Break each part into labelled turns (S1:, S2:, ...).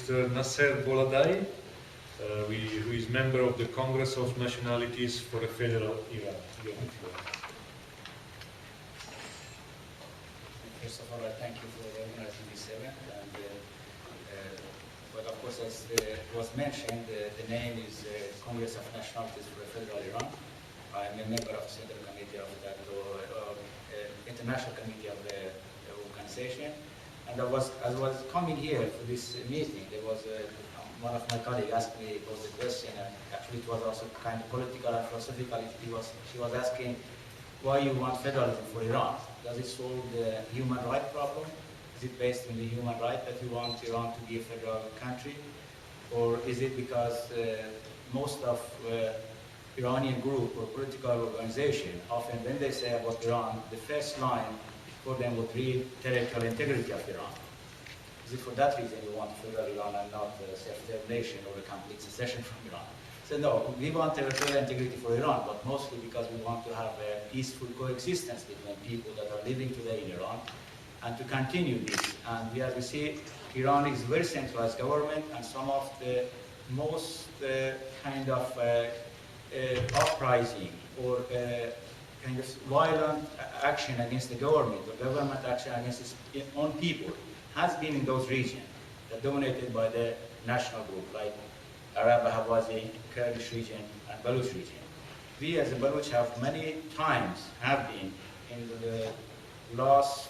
S1: Mr. Nasser Boladai, who is member of the Congress of Nationalities for the Federal Iran.
S2: First of all, I thank you for organizing this event. And, but of course, as was mentioned, the name is Congress of Nationalities for the Federal Iran. I am a member of the Central Committee of that International Committee of the organization. And as I was coming here for this meeting, there was one of my colleagues asked me the question, and actually it was also kind of political and philosophical. She was asking why you want federalism for Iran. Does it solve the human right problem? Is it based on the human right that you want Iran to be a federal country? Or is it because most of Iranian group or political organization, often when they say about Iran, the first line for them would read territorial integrity of Iran. Is it for that reason you want federal Iran and not self-determination or a complete secession from Iran? So no, we want territorial integrity for Iran, but mostly because we want to have a peaceful coexistence between people that are living today in Iran, and to continue this. And as we see, Iran is a very centralized government, and some of the most kind of uprising or kind of violent action against the government or government action against its own people has been in those regions that dominated by the national group, like Arab Ahwazi, Kurdish region, and Baluch region. We as a Baluch have many times have been in the last,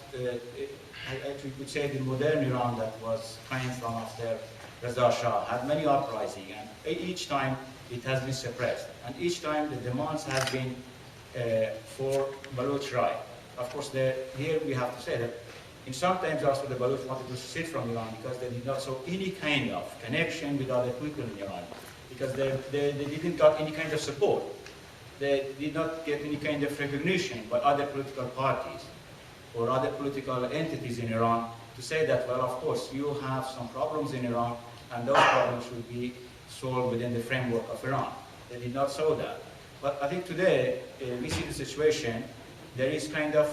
S2: actually could say the modern Iran that was coming from after Reza Shah, had many uprising, and each time it has been suppressed. And each time the demands have been for Baluch right. Of course, here we have to say that in sometimes also the Baluch wanted to secede from Iran because they did not show any kind of connection with other people in Iran, because they didn't got any kind of support. They did not get any kind of recognition by other political parties or other political entities in Iran to say that, well, of course, you have some problems in Iran, and those problems should be solved within the framework of Iran. They did not show that. But I think today, we see the situation, there is kind of,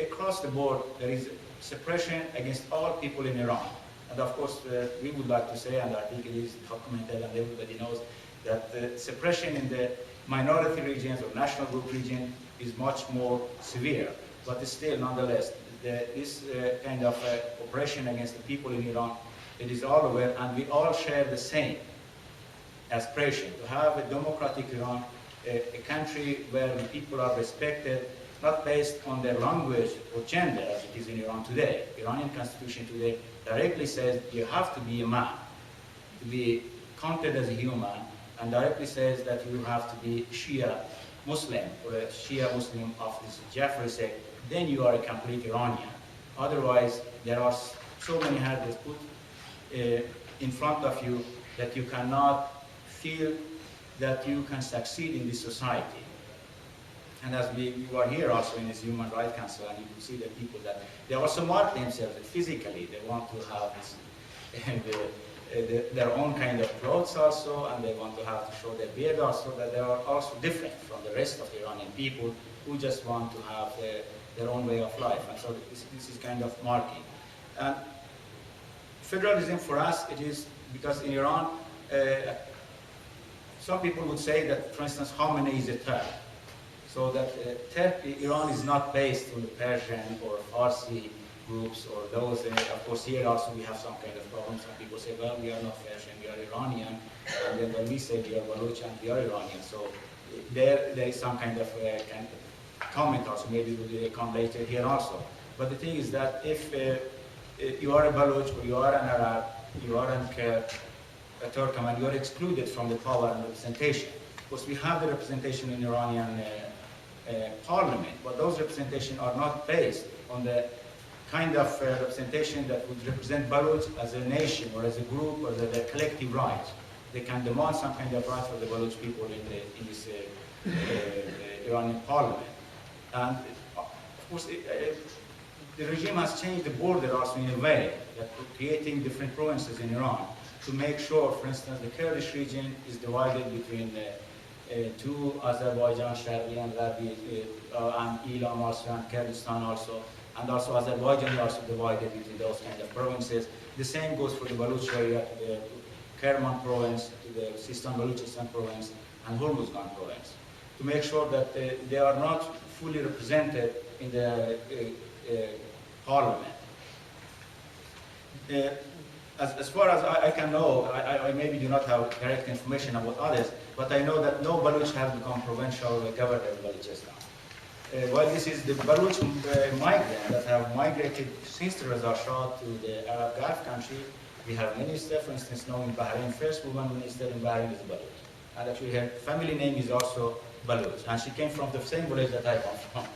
S2: across the board, there is suppression against all people in Iran. And of course, we would like to say, and I think it is documented and everybody knows, that the suppression in the minority regions or national group region is much more severe. But still, nonetheless, this kind of oppression against the people in Iran, it is all over, and we all share the same aspiration to have a democratic Iran, a country where the people are respected, not based on their language or gender as it is in Iran today. Iranian constitution today directly says you have to be a man, to be counted as a human, and directly says that you have to be Shia Muslim or a Shia Muslim of this Jafri sect, then you are a complete Iranian. Otherwise, there are so many hurdles put in front of you that you cannot feel that you can succeed in this society. And as we are here also in this Human Rights Council, and you can see the people that they also mark themselves physically. They want to have this, their own kind of clothes also, and they want to have to show their beard also, that they are also different from the rest of the Iranian people who just want to have their own way of life. And so this is kind of marking. And federalism for us, it is because in Iran, some people would say that, for instance, Khamenei is a Turk. So that Iran is not based on the Persian or Farsi groups or those. Of course, here also we have some kind of problem. Some people say, well, we are not Persian, we are Iranian. And then when we say we are Baluch and we are Iranian. So there is some kind of comment also. Maybe we'll come later here also. But the thing is that if you are a Baluch or you are an Arab, you are a Turkmen, you are excluded from the power and representation. Of course, we have the representation in Iranian parliament, but those representations are not based on the kind of representation that would represent Baluch as a nation or as a group or as a collective rights. They can demand some kind of rights for the Baluch people in this Iranian parliament. And of course, the regime has changed the border also in a way that creating different provinces in Iran to make sure, for instance, the Kurdish region is divided between two Azerbaijan, Sharqi and Gharbi, and Ilam also, and Kurdistan also, and also Azerbaijan is also divided between those kind of provinces. The same goes for the Baluch area, to the Kerman province, to the Sistan Baluchistan province, and Hormuzgan province, to make sure that they are not fully represented in the parliament. As far as I can know, I maybe do not have correct information about others, but I know that no Baluch have become provincial governor in Baluchistan. While this is the Baluch migrants that have migrated since the Reza Shah to the Arab Gulf country, we have minister, for instance, now in Bahrain, first woman minister in Bahrain is Baluch. And actually her family name is also Baluch, and she came from the same village that I come from.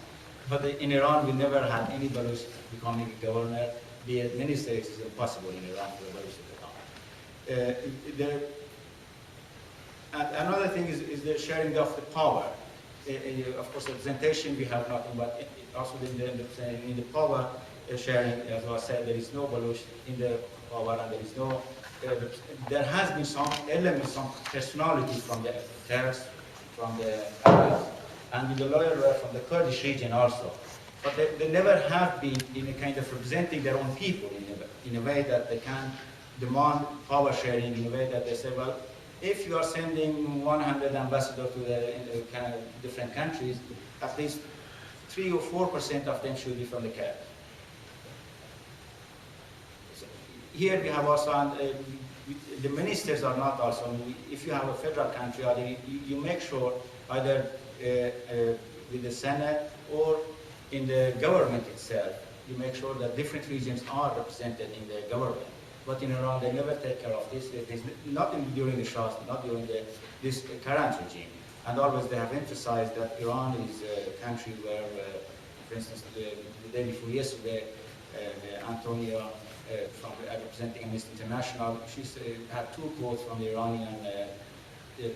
S2: But in Iran, we never had any Baluch becoming a governor. Be a minister, it is impossible in Iran for a Baluch to become. And another thing is the sharing of the power. Of course, representation, we have nothing, but also in the power sharing, as I said, there is no Baluch in the power, and there is no, there has been some elements, some personality from the Turks, from the Arabs, and the loyal from the Kurdish region also. But they never have been in a kind of representing their own people in a way that they can demand power sharing, in a way that they say, well, if you are sending 100 ambassadors to the different countries, at least 3 or 4% of them should be from the Kurds. So here we have also, the ministers are not also, if you have a federal country, you make sure either with the Senate or in the government itself, you make sure that different regions are represented in the government. But in Iran, they never take care of this. Not during the Shah, not during this current regime. And always they have emphasized that Iran is a country where, for instance, the day before yesterday, Antonia, from representing Amnesty International, she had 2 quotes from the Iranian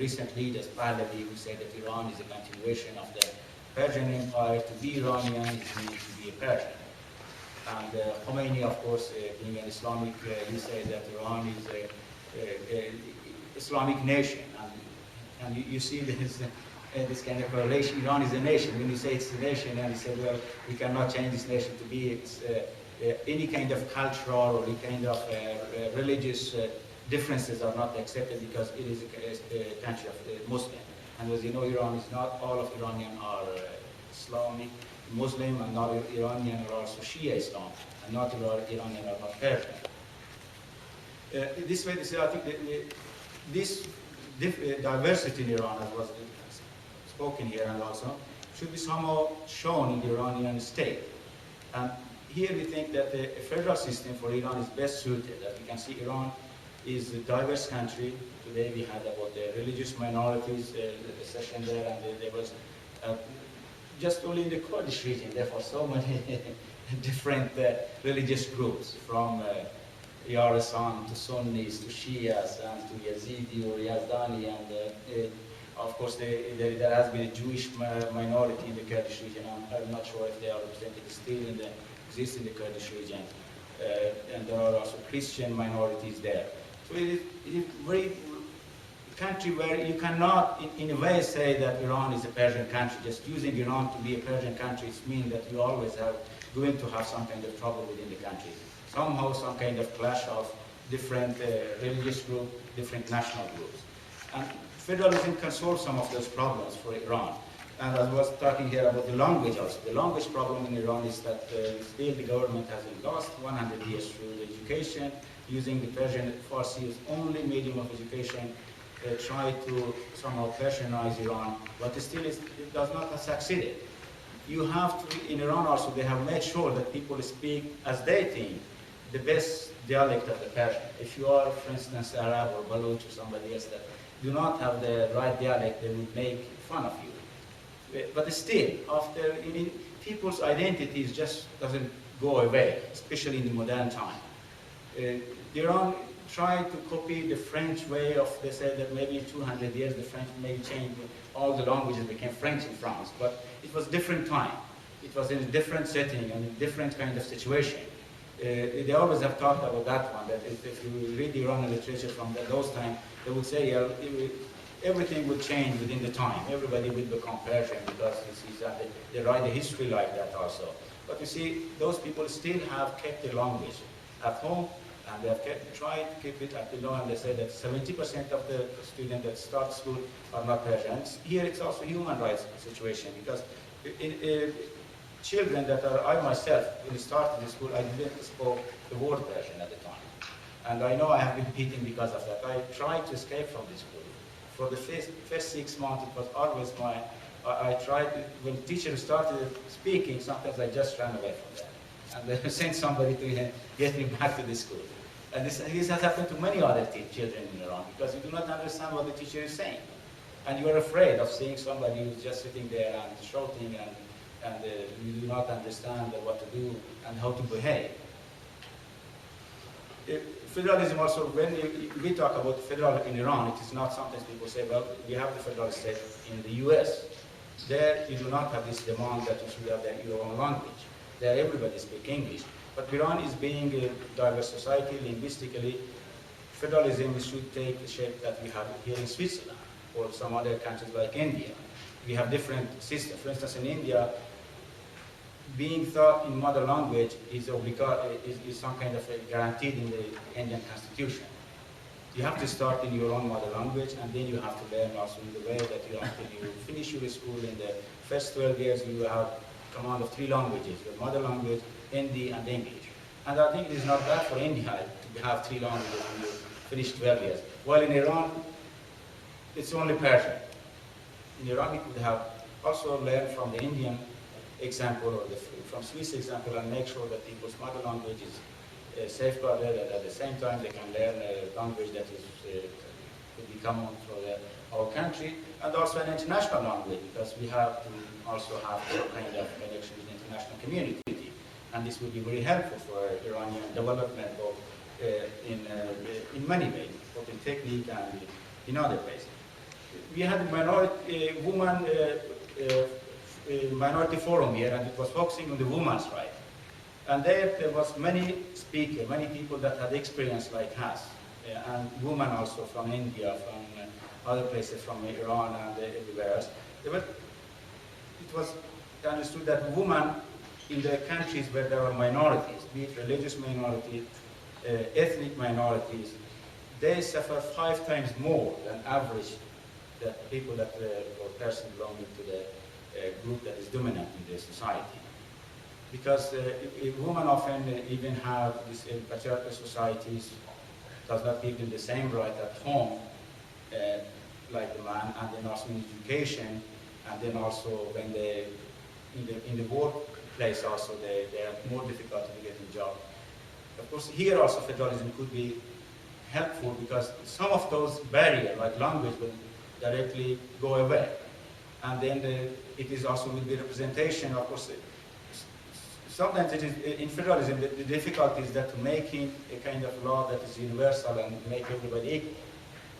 S2: recent leaders, Pahlavi, who said that Iran is a continuation of the Persian Empire. To be Iranian is to be a Persian. And Khomeini, of course, being an Islamic, he said that Iran is an Islamic nation. And you see this kind of correlation. Iran is a nation. When you say it's a nation, and you say, well, we cannot change this nation to be any kind of cultural or any kind of religious differences are not accepted because it is a country of Muslim. And as you know, Iran is not all of Iranians are Islamic. Muslim, and not Iranian are also Shia Islam, and not Iranian are not Persian. This way, I think this diversity in Iran, as was spoken here and also, should be somehow shown in the Iranian state. And here we think that a federal system for Iran is best suited. As we can see, Iran is a diverse country. Today we had about the religious minorities, the session there, and there was just only in the Kurdish region, therefore so many different religious groups, from Yarasan to Sunnis to Shias and to Yazidi or Yazdani, and of course there has been a Jewish minority in the Kurdish region. I'm not sure if they are represented still exist in the Kurdish region, and there are also Christian minorities there. So it is very country where you cannot, in a way, say that Iran is a Persian country. Just using Iran to be a Persian country means that you always are going to have some kind of trouble within the country. Somehow, some kind of clash of different religious groups, different national groups. And federalism can solve some of those problems for Iran. And as I was talking here about the language also. The language problem in Iran is that still the government has lost 100 years through the education, using the Persian Farsi as only medium of education. Try to somehow Persianize Iran, but still it does not have succeeded. You have to, in Iran also, they have made sure that people speak as they think, the best dialect of the Persian. If you are, for instance, Arab or Baluch or somebody else that do not have the right dialect, they would make fun of you. But still, after, people's identities just doesn't go away, especially in the modern time. Iran tried to copy the French way of, they said that maybe in 200 years the French may change, all the languages became French in France, but it was different time. It was in a different setting and a different kind of situation. They always have talked about that one, that if you read Iranian literature from those times, they would say everything would change within the time. Everybody would become Persian because they write the history like that also. But you see, those people still have kept the language at home, And they have tried to keep it at the low, and they say that 70% of the students that start school are not Persian. And here it's also a human rights situation, because children that are, I myself, when I started the school, I didn't spoke the word Persian at the time. And I know I have been beaten because of that. I tried to escape from the school. For the first 6 months, it was always I tried, when the teacher started speaking, sometimes I just ran away from them. And then sent somebody to get me back to the school. And this has happened to many other children in Iran, because you do not understand what the teacher is saying. And you are afraid of seeing somebody who's just sitting there and shouting, and you do not understand what to do and how to behave. Federalism also, when we talk about federal in Iran, it is not sometimes people say, well, we have the federal state in the US. There you do not have this demand that you should have your own language. There everybody speaks English. But Iran is being a diverse society, linguistically. Federalism should take the shape that we have here in Switzerland or some other countries like India. We have different systems. For instance, in India, being taught in mother language is some kind of guaranteed in the Indian constitution. You have to start in your own mother language, and then you have to learn also in the way that you finish your school. In the first 12 years, you have command of 3 languages: your mother language, Hindi, and English. And I think it is not bad for India to have 3 languages when you finish 12 years. While in Iran, it's only Persian. In Iran, we could have also learned from the Indian example or from Swiss example, and make sure that people's mother language is safeguarded, and at the same time they can learn a language that could be common for our country, and also an international language, because we have to also have some kind of connection with the international community. And this would be very helpful for Iranian development, both in many ways, both in technique and in other ways. We had a minority forum here, and it was focusing on the women's rights. And there was many speakers, many people that had experience like us, and women also from India, from other places, from Iran and everywhere else. It was understood that women in the countries where there are minorities, be it religious minorities, ethnic minorities, they suffer 5 times more than average that people that or person belonging to the group that is dominant in the society. Because women often even have these patriarchal societies does not give them the same right at home like the man, and then also in education, and then also when they in the workplace also they are more difficult to get a job. Of course, here also federalism could be helpful, because some of those barriers like language will directly go away. And then it is also with the representation, of course. Sometimes it is in federalism the difficulty is that making a kind of law that is universal and make everybody equal.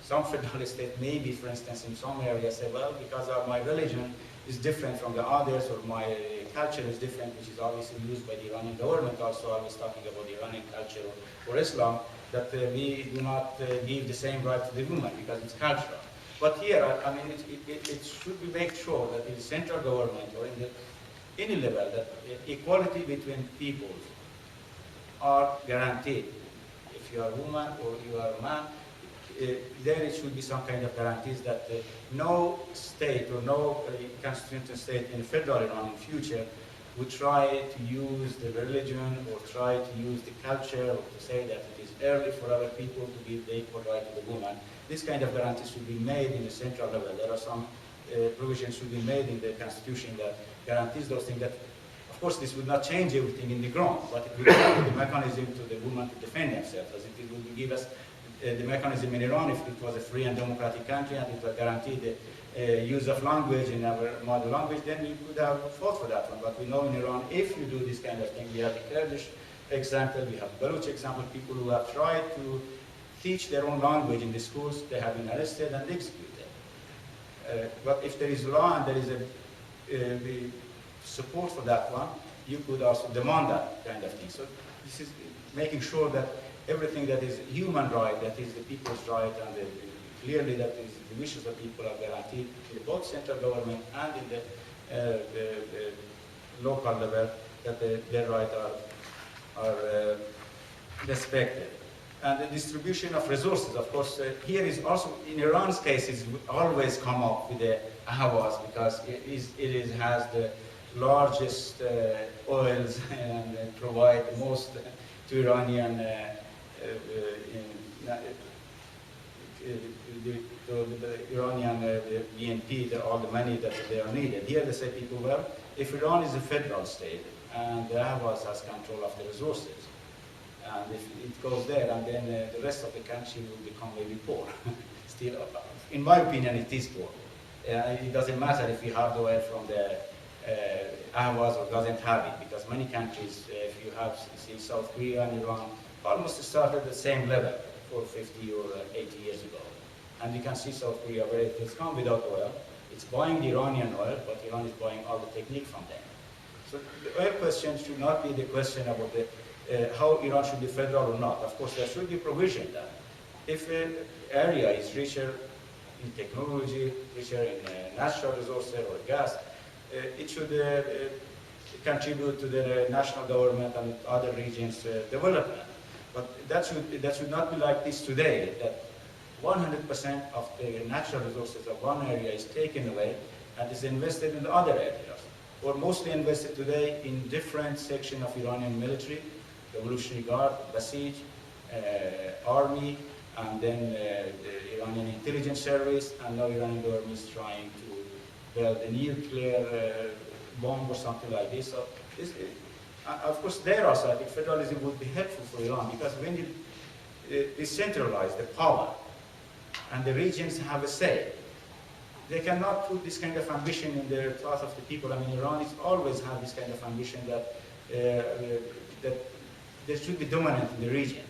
S2: Some federal state maybe, for instance, in some areas say, well, because my religion is different from the others, or my culture is different, which is obviously used by the Iranian government also, always talking about the Iranian culture or Islam, that we do not give the same right to the woman because it's cultural. But here, I mean, it should be made sure that in the central government or in any level that equality between peoples are guaranteed. If you are a woman or you are a man, there it should be some kind of guarantees that no state or no constitutional state in federal Iran in future would try to use the religion or try to use the culture or to say that it is early for other people to give the equal right to the woman. This kind of guarantees should be made in the central level. There are some provisions should be made in the constitution that guarantees those things. That, of course, this would not change everything in the ground, but it would give the mechanism to the woman to defend themselves, as it would give us the mechanism in Iran if it was a free and democratic country and it was guaranteed the use of language in our mother language, then we could have fought for that one. But we know in Iran, if you do this kind of thing, we have the Kurdish example, we have Baluch example, people who have tried to teach their own language in the schools, they have been arrested and executed. But if there is law and there is a support for that one, you could also demand that kind of thing. So this is making sure that everything that is human right, that is the people's right, and clearly that is the wishes of people are guaranteed in both central government and in the local level, that their rights are respected. And the distribution of resources, of course, here is also, in Iran's case, it's always come up with the Ahwaz because it has the largest oils and provide the most to Iranian the Iranian BNP, all the money that they are needed. Here they say people, well, if Iran is a federal state and the Ahwaz has control of the resources, and if it goes there, and then the rest of the country will become maybe poor. Still, in my opinion, it is poor. It doesn't matter if you have the oil from the Ahwaz or doesn't have it, because many countries, if you have, see, South Korea and Iran, almost started at the same level for 50 or 80 years ago. And you can see South Korea where it has come without oil. It's buying the Iranian oil, but Iran is buying all the technique from them. So the oil question should not be the question about the how Iran should be federal or not. Of course, there should be provision that if an area is richer in technology, richer in natural resources or gas, it should contribute to the national government and other regions' development. But that should not be like this today, that 100% of the natural resources of one area is taken away and is invested in other areas, or mostly invested today in different sections of Iranian military, Revolutionary Guard, Basij, Army, and then the Iranian intelligence service, and now Iranian government is trying to build a nuclear bomb or something like this. So this, of course, there also I think federalism would be helpful for Iran, because when you decentralize the power and the regions have a say, they cannot put this kind of ambition in the thought of the people. I mean, Iran is always had this kind of ambition that that they should be dominant in the region.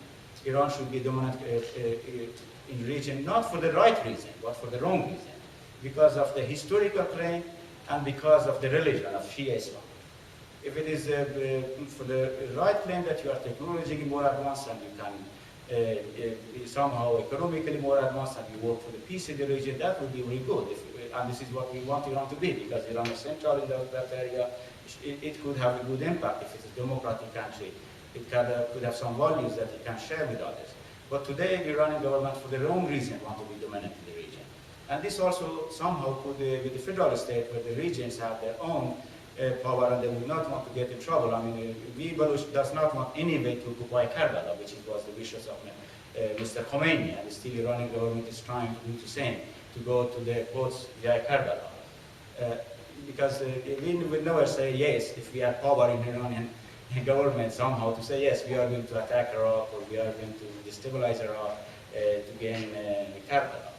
S2: Iran should be dominant in the region, not for the right reason, but for the wrong reason, because of the historical claim and because of the religion of Shia Islam. If it is for the right claim that you are technologically more advanced and you can somehow economically more advanced and you work for the peace in the region, that would be very good. And this is what we want Iran to be, because Iran is central in that area. It could have a good impact if it's a democratic country. It could have some values that it can share with others. But today, the Iranian government, for the wrong reason, want to be dominant in the region. And this also somehow could, with the federal state, where the regions have their own power and they will not want to get in trouble. I mean, Baluch does not want any way to occupy Karbala, which was the wishes of Mr. Khomeini, and still the Iranian government is trying to do the same, to go to the quotes via Karbala. Because we will never say yes if we have power in Iranian government somehow to say yes, we are going to attack Iraq or we are going to destabilize Iraq to gain Karbala.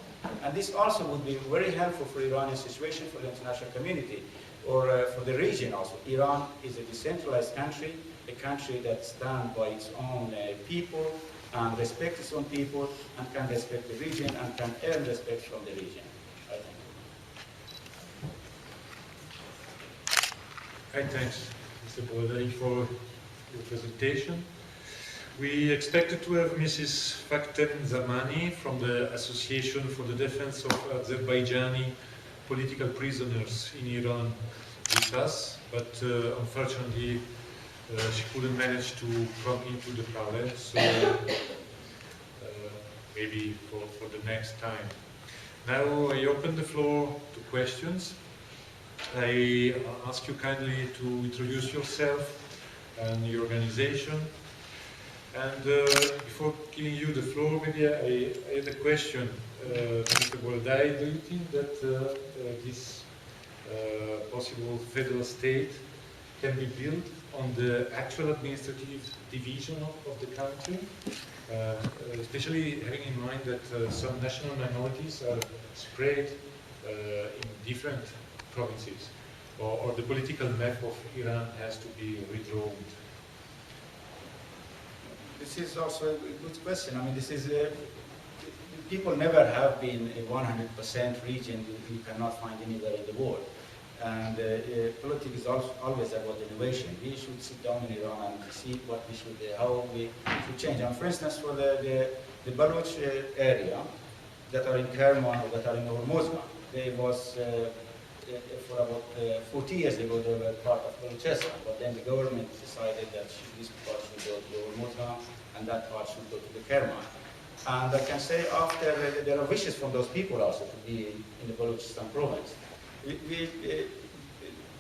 S2: And this also would be very helpful for Iranian situation, for the international community, or for the region also. Iran is a decentralized country, a country that stands by its own people and respects its own people and can respect the region and can earn respect from the region, I think.
S1: Hi, thanks, Mr. Boudari, for your presentation. We expected to have Mrs. Fakten Zamani from the Association for the Defense of Azerbaijani Political Prisoners in Iran with us, but unfortunately she couldn't manage to come into the panel, so maybe for the next time. Now I open the floor to questions. I ask you kindly to introduce yourself and your organization. And before giving you the floor, maybe I had a question. Mr. Boldai, do you think that this possible federal state can be built on the actual administrative division of the country? Especially having in mind that some national minorities are spread in different provinces, or the political map of Iran has to be redrawn?
S2: This is also a good question. I mean, this is people never have been a 100% region you cannot find anywhere in the world. And politics is always about innovation. We should sit down in Iran and see what we should, how we should change. And for instance, for the Baluch area that are in Kerman or that are in Hormozgan, there was for about 40 years ago, they were part of Balochistan, but then the government decided that this part should go to Muslim and that part should go to the Kerman. And I can say after, there are wishes from those people also to be in the Balochistan province.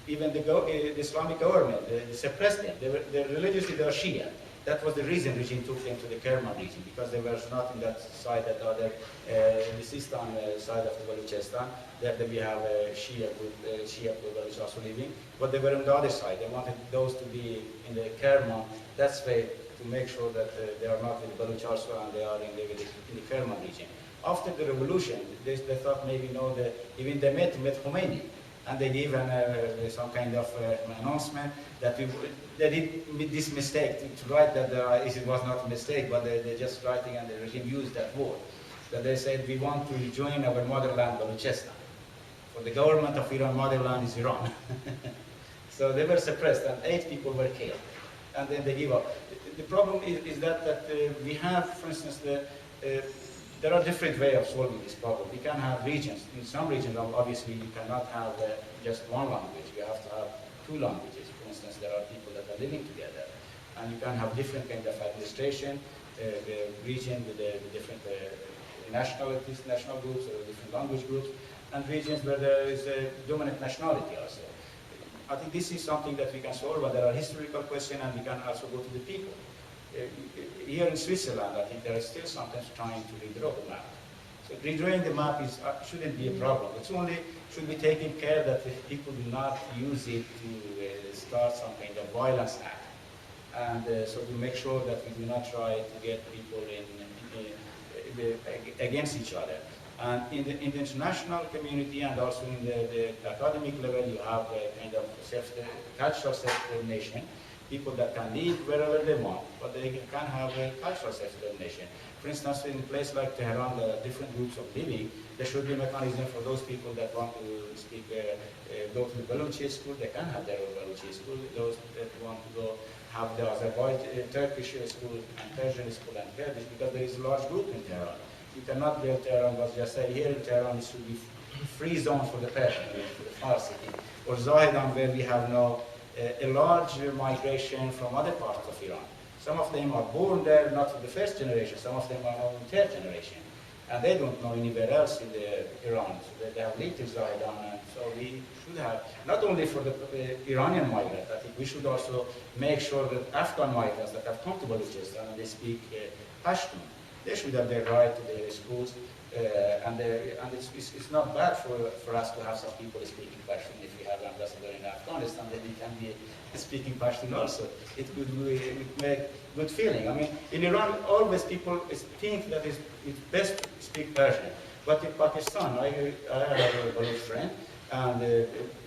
S2: Even the Islamic government, they suppressed them. They religiously they are Shia. That was the reason regime took them to the Kerman region, because they were not in that side, that other, the Sistan side of the Balochistan, that we have Shia Baluch also living, but they were on the other side. They wanted those to be in the Kerman. That's way to make sure that they are not with the Baluch also, and they are in the Kerman region. After the revolution, they thought maybe, even they met Khomeini, and they gave some kind of announcement that they did this mistake to write that it was not a mistake, but they're just writing, and the regime used that word. That they said, we want to join our motherland, Balochistan. For the government of Iran, motherland is Iran. So they were suppressed, and 8 people were killed, and then they give up. The problem is that we have, for instance, there are different ways of solving this problem. We can have regions. In some regions, obviously, you cannot have just one language. You have to have 2 languages. For instance, there are people that are living together. And you can have different kind of administration, the region with the different nationalities, national groups, or different language groups, and regions where there is a dominant nationality also. I think this is something that we can solve, but there are historical questions, and we can also go to the people. Here in Switzerland, I think there is still sometimes trying to redraw the map. So redrawing the map shouldn't be a problem. It's only should be taking care that people do not use it to start some kind of violence act. And so to make sure that we do not try to get people against each other. And in the international community and also in the academic level, you have a kind of cultural self-determination. People that can live wherever they want, but they can have a cultural self-determination. For instance, in a place like Tehran, there are different groups of living. There should be a mechanism for those people that want to speak, go to the Baluchi school, they can have their own Baluchi school. Those that want to go have the Azerbaijan, Turkish school, and Persian school, and Kurdish, because there is a large group in Tehran. You cannot build Tehran, but just say here in Tehran it should be free zone for the Persian, for the Farsi, or Zahedan, where we have now a large migration from other parts of Iran. Some of them are born there, not for the first generation. Some of them are now in 3rd generation. And they don't know anywhere else in Iran. So they have lived in Zahedan. And so we should have, not only for the Iranian migrants, I think we should also make sure that Afghan migrants that have come to Balochistan and they speak Pashtun, they should have their right to their schools. And it's not bad for us to have some people speaking Pashtun. If we have an ambassador in Afghanistan, then he can be speaking Pashtun also. It would make good feeling. I mean, in Iran, always people think that it's best to speak Persian. But in Pakistan, I have a Baluch friend, and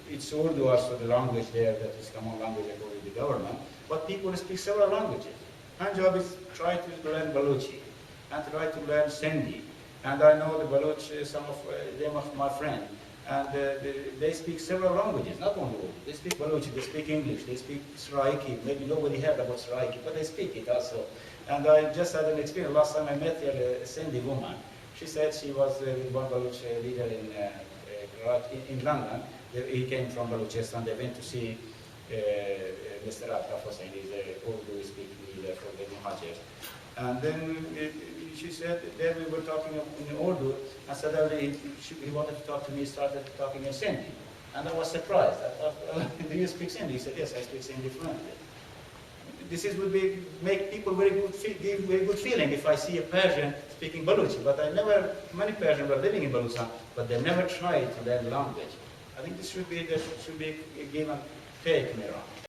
S2: it's Urdu also the language there that is common language according to the government. But people speak several languages. Punjabis try to learn Baluchi and try to learn Sindhi. And I know the Baluch, some of them of my friend, and they speak several languages, not only Urdu. They speak Baluchi, they speak English, they speak Saraiki. Maybe nobody heard about Saraiki, but they speak it also. And I just had an experience. Last time I met here, a Sindhi woman. She said she was with one Baluch leader in London. He came from Balochistan. They went to see Mr. Akraf Hossain, he's a Urdu speaking leader for the Muhajirs. And then she said, then we were talking in Urdu, and suddenly he wanted to talk to me, started talking in Sindhi. And I was surprised. I thought, do you speak Sindhi? He said, yes, I speak Sindhi fluently. This would make people give very good feeling if I see a Persian speaking Baluchi. But many Persians were living in Baluchistan, but they never tried to learn the language. I think there should be a give and take in Iran.